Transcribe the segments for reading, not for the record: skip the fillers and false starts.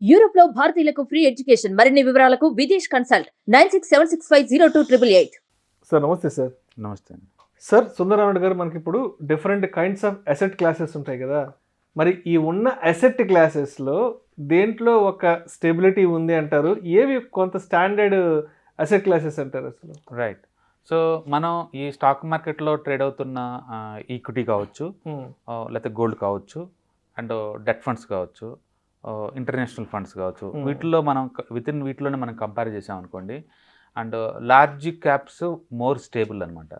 Europe లో భారతీయులకు free education. మరిన్ని వివరాలకు విదేశ్ కన్సల్ట్ 9676502888. సార్ నమస్తే సార్. నమస్తే అండి. సార్ సుందరరామరెడ్డి గారు, మనకి ఇప్పుడు different kinds of asset classes ఉంటాయి కదా, మరి ఈ ఉన్న అసెట్ క్లాసెస్లో దేంట్లో ఒక స్టెబిలిటీ ఉంది అంటారు, ఏవి కొంత స్టాండర్డ్ అసెట్ క్లాసెస్ అంటారు అసలు? రైట్. సో మనం ఈ స్టాక్ మార్కెట్లో ట్రేడ్ అవుతున్న ఈక్విటీ కావచ్చు, లేకపోతే గోల్డ్ కావచ్చు, అండ్ డెట్ ఫండ్స్ కావచ్చు, ఇంటర్నేషనల్ ఫండ్స్ కావచ్చు, వీటిల్లో మనం వీటిలోనే మనం కంపేర్ చేసాం అనుకోండి, and large caps more stable అనమాట.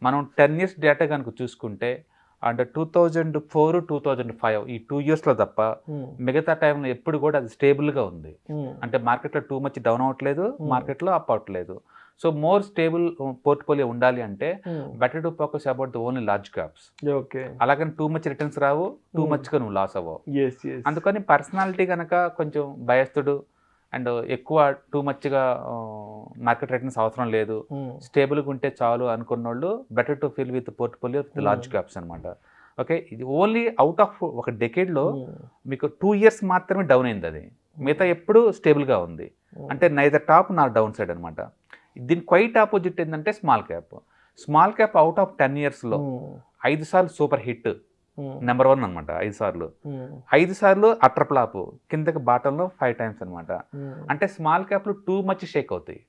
మనం 10 years డేటా కనుక చూసుకుంటే అండ్ 2004, 2005 ఈ 2 yearsలో తప్ప మిగతా టైంలో ఎప్పుడు కూడా అది స్టేబుల్గా ఉంది. అంటే మార్కెట్లో టూ మచ్ డౌన్ అవ్వట్లేదు, మార్కెట్లో అప్ అవ్వట్లేదు. సో మోర్ స్టేబుల్ పోర్ట్ఫోలియో ఉండాలి అంటే better to focus about the only large caps. అలాగని టూ మచ్ రిటర్న్స్ రావు, టూ మచ్గా నువ్వు లాస్ అవ్వవు. అందుకని పర్సనాలిటీ కనుక కొంచెం భయస్తుడు అండ్ ఎక్కువ టూ మచ్గా మార్కెట్ రిటర్న్స్ అవసరం లేదు, స్టేబుల్గా ఉంటే చాలు అనుకున్న వాళ్ళు better to fill with portfolio with large caps అనమాట. ఓకే, ఇది ఓన్లీ అవుట్ ఆఫ్ ఒక డెకేడ్లో మీకు 2 years మాత్రమే డౌన్ అయింది, అది మిగతా ఎప్పుడు స్టేబుల్గా ఉంది. అంటే నైదర్ టాప్ నా డౌన్ సైడ్ అనమాట. దీని క్వైట్ ఆపోజిట్ ఏంటంటే small cap. Small cap out of 10 yearsలో 5 సార్లు సూపర్ హిట్, నెంబర్ 1 అనమాట. 5 సార్లు 5 సార్లు అట్టర్ ఫ్లాప్, కిందకి బాటంలో 5 times అనమాట. అంటే స్మాల్ క్యాప్లు టూ మచ్ షేక్ అవుతాయి,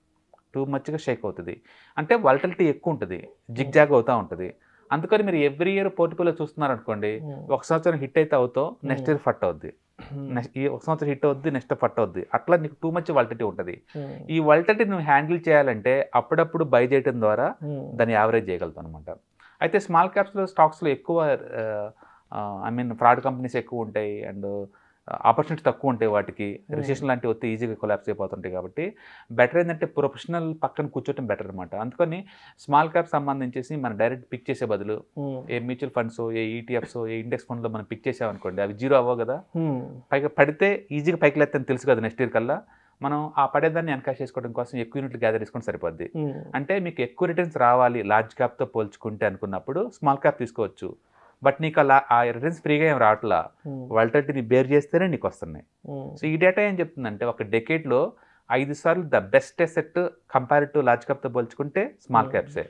టూ మచ్గా షేక్ అవుతుంది. అంటే వాలటిలిటీ ఎక్కువ ఉంటుంది, జిగ్జాగ్ అవుతూ ఉంటుంది. అందుకని మీరు ఎవ్రీ ఇయర్ పోర్ట్ఫోలియో చూస్తున్నారు అనుకోండి, ఒక సంవత్సరం హిట్ అయితే అవుతావు, నెక్స్ట్ ఇయర్ ఫట్ అవుద్ది, ఈ ఒక సంవత్సరం హిట్ అవుద్ది, నెక్స్ట్ ఫట్ అవుద్ది. అట్లా నీకు టూ మచ్ వాలటిలిటీ ఉంటుంది. ఈ వాలటిలిటీ నువ్వు హ్యాండిల్ చేయాలంటే అప్పుడప్పుడు బై చేయడం ద్వారా దాన్ని యావరేజ్ చేయగలుగుతావు అనమాట. అయితే స్మాల్ క్యాప్స్లో స్టాక్స్లో ఎక్కువ ఫ్రాడ్ కంపెనీస్ ఎక్కువ ఉంటాయి అండ్ ఆపర్చునిటీ తక్కువ ఉంటాయి, వాటికి రిసెషన్ లాంటివి వస్తే ఈజీగా కొలాప్స్ అయిపోతుంటాయి. కాబట్టి బెటర్ ఏంటంటే ప్రొఫెషనల్ పక్కన కూర్చోవటం బెటర్ అనమాట. అందుకని స్మాల్ క్యాప్ సంబంధించేసి మనం డైరెక్ట్ పిక్ చేసే బదులు ఏ మ్యూచువల్ ఫండ్స్, ఏ ఈటీఎఫ్స్, ఏ ఇండెక్స్ ఫండ్లో మనం పిక్ చేసామనుకోండి, అవి జీరో అవ్వవు కదా, పైగా పడితే ఈజీగా పైకి లేదని తెలుసు కదా నెక్స్ట్ ఇయర్ కల్లా, మనం ఆ పడేదాన్ని ఎన్కాష్ చేసుకోవడం కోసం ఎక్కువ యూనిట్లు గ్యాదర్ చేసుకుంటే సరిపోద్ది. అంటే మీకు ఎక్కువ రిటర్న్స్ రావాలి లార్జ్ క్యాప్తో పోల్చుకుంటే అనుకున్నప్పుడు స్మాల్ క్యాప్ తీసుకోవచ్చు. బట్ నీకు అలా ఆ రిటర్న్స్ ఫ్రీగా ఏం రావట్లా, వాలటిలిటీని బేర్ చేస్తేనే నీకు వస్తున్నాయి. సో ఈ డేటా ఏం చెప్తుందంటే ఒక డెకేడ్లో 5 సార్లు the best asset compare to large క్యాప్తో పోల్చుకుంటే స్మాల్ క్యాప్సే.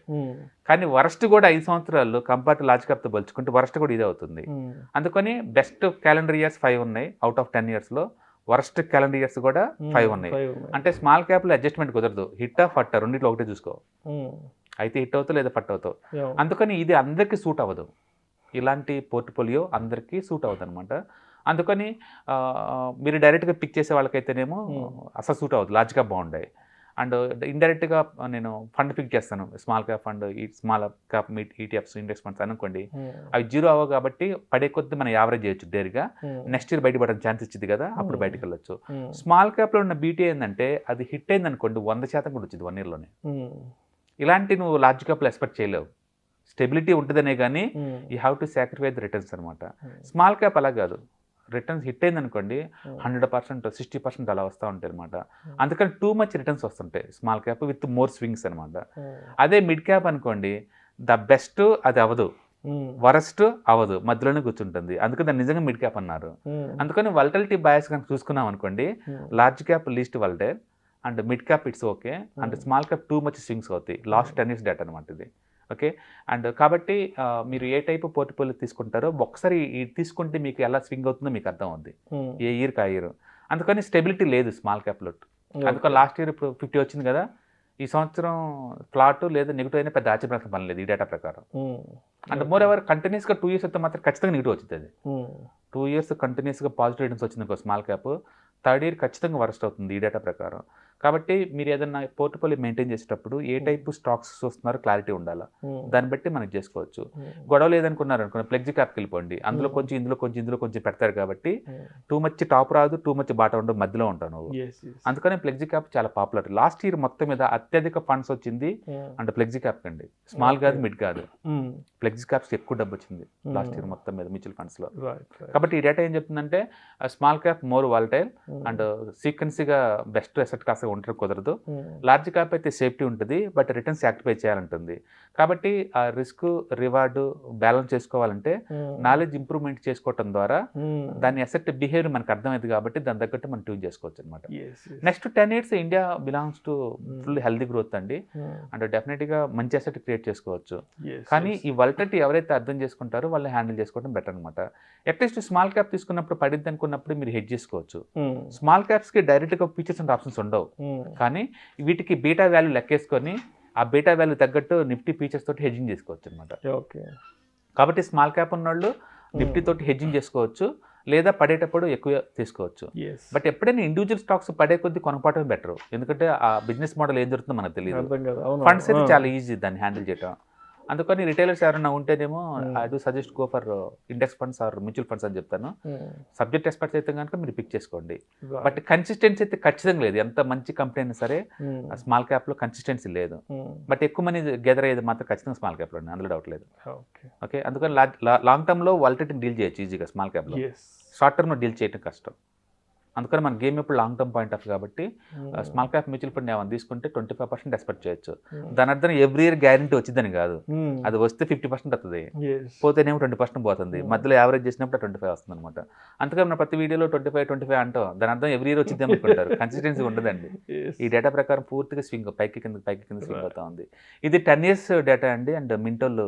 కానీ వరస్ట్ కూడా 5 సంవత్సరాలు కంపేర్ టు లార్జ్ క్యాప్తో పోల్చుకుంటే వరస్ట్ కూడా ఇదే అవుతుంది. అందుకని బెస్ట్ క్యాలెండర్ ఇయర్స్ 5 ఉన్నాయి అవుట్ ఆఫ్ 10 yearsలో, వరస్ట్ క్యాలెండర్ ఇయర్స్ కూడా 5 ఉన్నాయి. అంటే స్మాల్ క్యాప్లో అడ్జస్ట్మెంట్ కుదరదు, హిట్ ఆ ఫట్ రెండింటిలో ఒకటే చూసుకో, అయితే హిట్ అవుతావు లేదా ఫట్ అవుతావు. అందుకని ఇది అందరికీ సూట్ అవ్వదు, ఇలాంటి పోర్ట్ఫోలియో అందరికీ సూట్ అవుతుంది అనమాట. అందుకని మీరు డైరెక్ట్గా పిక్ చేసే వాళ్ళకైతేనేమో అసలు సూట్ అవ్వదు, లార్జ్ క్యాప్ బాగుంటాయి. అండ్ ఇండైరెక్ట్గా నేను ఫండ్ పిక్ చేస్తాను, స్మాల్ క్యాప్ ఫండ్, ఈ small cap ETFs, index funds అనుకోండి, అవి జీరో అవ్వవు కాబట్టి పడే కొద్ది మనం యావరేజ్ చేయొచ్చు డైరెక్ట్గా. నెక్స్ట్ ఇయర్ బయటపడడం ఛాన్స్ ఇచ్చింది కదా, అప్పుడు బయటకు వెళ్ళొచ్చు. స్మాల్ క్యాప్లో ఉన్న బీటీ ఏంటంటే అది హిట్ అయింది అనుకోండి 100% కూడా వచ్చింది 1 yearలోనే. ఇలాంటి నువ్వు లార్జ్ క్యాప్లో ఎక్స్పెక్ట్ చేయలేవు, స్టెబిలిటీ ఉంటుందనే కానీ you have to sacrifice the returns అనమాట. స్మాల్ క్యాప్ అలా కాదు, రిటర్న్స్ హిట్ అయింది అనుకోండి 100%, 60% అలా వస్తూ ఉంటాయి అనమాట. అందుకని టూ మచ్ రిటర్న్స్ వస్తుంటాయి small cap with more swings అనమాట. అదే మిడ్ క్యాప్ అనుకోండి, ద బెస్ట్ అది అవ్వదు, వరస్ట్ అవ్వదు, మధ్యలోనే కూర్చుంటుంది. అందుకని దాన్ని నిజంగా మిడ్ క్యాప్ అన్నారు. అందుకని వాలటిలిటీ బయాస్ కనుక చూసుకున్నాం అనుకోండి, large cap least volatile and mid cap it's okay, and small cap too much swings అవుతాయి. లాస్ట్ 10 years డేటా అనమాట ఇది. ఓకే, అండ్ కాబట్టి మీరు ఏ టైప్ పోర్ట్ఫోలియో తీసుకుంటారో ఒకసారి తీసుకుంటే మీకు ఎలా స్వింగ్ అవుతుందో మీకు అర్థం అవుద్ది, ఏ ఇయర్కి ఆ ఇయర్. అందుకని స్టెబిలిటీ లేదు స్మాల్ క్యాప్లో. అందుకని లాస్ట్ ఇయర్ ఇప్పుడు 50 వచ్చింది కదా, ఈ సంవత్సరం ఫ్లాట్ లేదా నెగిటివ్ అయినా పెద్ద ఆశ్చర్యపడాల్సిన పని లేదు ఈ డేటా ప్రకారం. అండ్ మోర్ ఎవర్ కంటిన్యూస్గా 2 years అయితే మాత్రం ఖచ్చితంగా నెగిటివ్ వచ్చింది. అది 2 years కంటిన్యూస్గా పాజిటివ్ రిటర్న్స్ వచ్చింది ఇంకో స్మాల్ క్యాప్, థర్డ్ ఇయర్ ఖచ్చితంగా వరస్ట్ అవుతుంది ఈ డేటా ప్రకారం. కాబట్టి మీరు ఏదైనా పోర్ట్ఫోలియో మెయింటైన్ చేసేటప్పుడు ఏ టైప్ స్టాక్స్ చూస్తున్నారో క్లారిటీ ఉండాలి, దాన్ని బట్టి మనకి చేసుకోవచ్చు. గొడవ లేదనుకున్నారు అనుకోండి, ఫ్లెక్సీ క్యాప్కి వెళ్ళిపోండి, అందులో కొంచెం ఇందులో కొంచెం పెడతారు కాబట్టి టూ మచ్ టాప్ రాదు, టూ మచ్ బాటం ఉండదు, మధ్యలో ఉంటావు నువ్వు. అందుకని ఫ్లెక్సీ క్యాప్ చాలా పాపులర్. లాస్ట్ ఇయర్ మొత్తం మీద అత్యధిక ఫండ్స్ వచ్చింది అంటే ఫ్లెక్సీ క్యాప్ కండి, స్మాల్ కాదు మిడ్ కాదు, ఫ్లెక్సీ క్యాప్స్ ఎక్కువ డబ్బు వచ్చింది లాస్ట్ ఇయర్ మొత్తం మీద మ్యూచువల్ ఫండ్స్లో. కాబట్టి ఈ డేటా ఏం చెప్తుందంటే small cap more volatile and సీక్వెన్సీగా బెస్ట్ అసెట్ క్లాస్గా ఉండడం కుదరదు. లార్జ్ క్యాప్ అయితే సేఫ్టీ ఉంటుంది, బట్ రిటర్న్స్ యాక్టిఫై చేయాలంటుంది. కాబట్టి ఆ రిస్క్ రివార్డు బ్యాలెన్స్ చేసుకోవాలంటే నాలెడ్జ్ ఇంప్రూవ్మెంట్ చేసుకోవటం ద్వారా దాని అసెట్ బిహేవియర్ మనకు అర్థమైంది కాబట్టి దాని తగ్గట్టు మనం ట్యూన్ చేసుకోవచ్చు అనమాట. Next 10 years India belongs to full healthy growth అండి. అంటే డెఫినెట్గా మంచి అసెట్ క్రియేట్ చేసుకోవచ్చు. కానీ ఈ వల్టలిటీ ఎవరైతే అర్థం చేసుకుంటారో వాళ్ళు హ్యాండిల్ చేసుకోవడం బెటర్ అనమాట. అట్లీస్ట్ స్మాల్ క్యాప్ తీసుకున్నప్పుడు పడింది అనుకున్నప్పుడు మీరు హెడ్జ్ చేసుకోవచ్చు. స్మాల్ క్యాప్స్కి డైరెక్ట్గా ఫీచర్స్ అండ్ ఆప్షన్స్ ఉండవు, కానీ వీటికి బీటా వాల్యూ లెక్కేసుకొని ఆ బీటా వాల్యూ తగ్గట్టు నిఫ్టీ ఫీచర్స్ తోటి హెడ్జింగ్ చేసుకోవచ్చు అనమాట. ఓకే, కాబట్టి స్మాల్ క్యాప్ ఉన్నోళ్ళు నిఫ్టీ తోటి హెడ్జింగ్ చేసుకోవచ్చు, లేదా పడేటప్పుడు ఎక్కువ తీసుకోవచ్చు. బట్ ఎప్పుడైనా ఇండివిజువల్ స్టాక్స్ పడే కొద్దీ కొనపడటం బెటర్, ఎందుకంటే ఆ బిజినెస్ మోడల్ ఏం జరుగుతుందో మనకు తెలియదు. ఫండ్స్ అయితే చాలా ఈజీ దాన్ని హ్యాండిల్ చేయటం. అందుకని రిటైలర్స్ ఎవరైనా ఉంటేనేమో I do suggest go for index funds or mutual funds అని చెప్తాను. సబ్జెక్ట్ ఎక్స్పర్ట్స్ అయితే కనుక మీరు పిక్ చేసుకోండి. బట్ కన్సిస్టెన్సీ అయితే ఖచ్చితంగా లేదు. ఎంత మంచి కంపెనీ అయినా సరే స్మాల్ క్యాప్లో కన్సిస్టెన్సీ లేదు. బట్ ఎక్కువ మనీ గెదర్ అయ్యేది మాత్రం ఖచ్చితంగా స్మాల్ క్యాప్లో, అందులో డౌట్ లేదు. ఓకే, అందుకని లాంగ్ టర్మ్లో వాలటిలిటీని డీల్ చేయొచ్చు ఈజీగా స్మాల్ క్యాప్లో. షార్ట్ టర్మ్లో డీల్ చేయడం కష్టం. అందుకని మన గేమ్ ఇప్పుడు లాంగ్ టర్మ్ పాయింట్ ఆఫ్ కాబట్టి స్మాల్ క్యాప్ మ్యూచువల్ ఫండ్ ఏమైనా తీసుకుంటే 25% ఎక్స్పెక్ట్ చేయొచ్చు. దాని అర్థం ఎవ్రీ ఇయర్ గ్యారెంటీ వచ్చిందని కాదు, అది వస్తే 50% వస్తుంది, పోతేనేమో 20% పోతుంది, మధ్యలో యావరేజ్ చేసినప్పుడు 25 వస్తుంది అనమాట. అందుకని మన ప్రతి వీడియోలో 25 అంటాం, దాని అర్థం ఎవ్రీ ఇయర్ వచ్చింది అనుకుంటారు. కన్సిస్టెన్సీ ఉండదండి. ఈ డేటా ప్రకారం పూర్తిగా స్వింగ్ పైకి కింద స్వింగ్ అవుతా ఉంది. ఇది 10 years డేటా అండి, అండ్ మింటోల్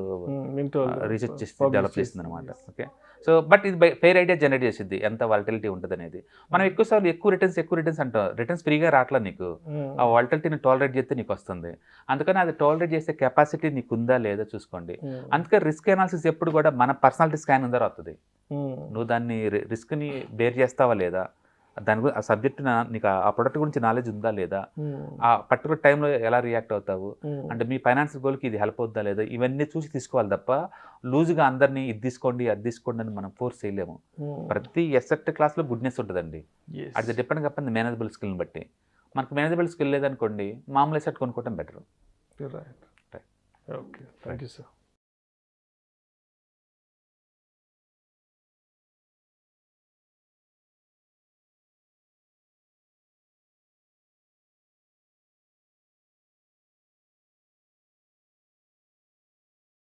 రీసెర్చ్ చేసి డెవలప్ చేస్తుంది అనమాట. ఓకే, సో బట్ ఇది ఫెయిర్ ఐడియా జనరేట్ చేసింది ఎంత వాలటిలిటీ ఉంటుంది అనేది. మనం ఎక్కువసార్లు ఎక్కువ రిటర్న్స్ అంటాం, రిటర్న్స్ ఫ్రీగా రావట్లేదు నీకు, ఆ వాలటిలిటీని టాలరేట్ చేస్తే నీకు వస్తుంది. అందుకని అది టాలరేట్ చేసే కెపాసిటీ నీకు ఉందా లేదా చూసుకోండి. అందుకని రిస్క్ అనాలిసిస్ ఎప్పుడు కూడా మన పర్సనాలిటీ స్కాన్ ఉందా వస్తుంది. నువ్వు దాన్ని రిస్క్ని బేర్ చేస్తావా లేదా, దాని గురించి ఆ సబ్జెక్ట్ నీకు ఆ ప్రొడక్ట్ గురించి నాలెడ్జ్ ఉందా లేదా, ఆ పర్టికులర్ టైంలో ఎలా రియాక్ట్ అవుతావు, అంటే మీ ఫైనాన్షియల్ గోల్కి ఇది హెల్ప్ అవుతుందా లేదా, ఇవన్నీ చూసి తీసుకోవాలి తప్ప లూజ్గా అందరినీ ఇది తీసుకోండి అది తీసుకోండి అని మనం ఫోర్స్ చేయలేము. ప్రతి ఎసెట్ క్లాస్లో గుడ్నెస్ ఉంటుందండి. అది డిపెండ్ కాకపోతే మేనేజబుల్ స్కిల్ని బట్టి. మనకు మేనేజబుల్ స్కిల్ లేదనుకోండి, మామూలు ఎసెట్ కొనుక్కోవడం better. Okay, thank you sir.